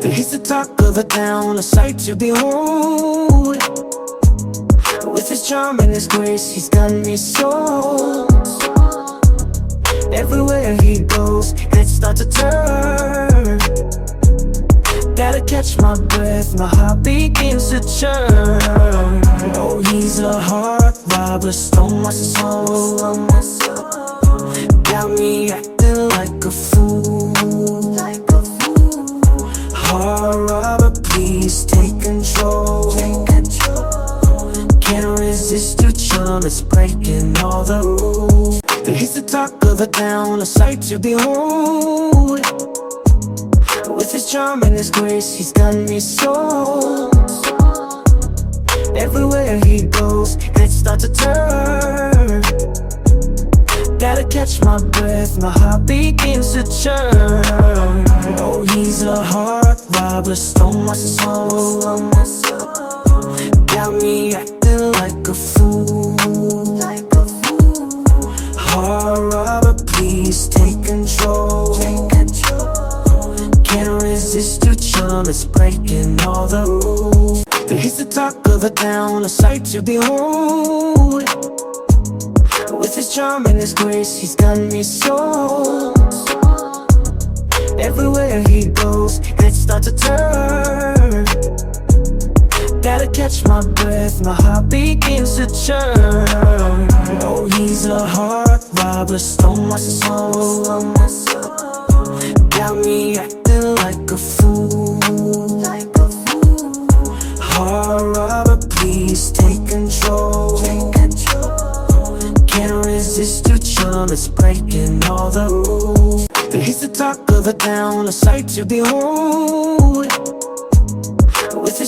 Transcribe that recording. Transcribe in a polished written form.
That he's the talk of the town, a sight to behold. With his charm and his grace, he's got me sold. Everywhere he goes, heads start to turn. Gotta catch my breath, my heart begins to churn. Oh, he's a heart robber, stole my soul. Got me acting like a fool. Heart robber, please take control. Can't resist your charm, it's breaking all the rules. He's the talk of the town, a sight to behold. With his charm and his grace, he's got me sold. Everywhere he goes, heads start to turn. Gotta catch my breath, my heart begins to churn. Oh, he's a heart robber, stole my soul. Got me acting like a fool. Heart robber, please take control. Can't resist your charm, it's breaking all the rules. He's the talk of the town, a sight to behold. With his charm and his grace, he's got me sold. Everywhere he goes, heads start to turn. Gotta catch my breath, my heart begins to churn. Oh, he's a heart robber, stole my soul. Got me acting like a fool. Heart robber, please take control. Can't resist your charm, it's breaking all the rules. He's the talk of the town, a sight to behold. With his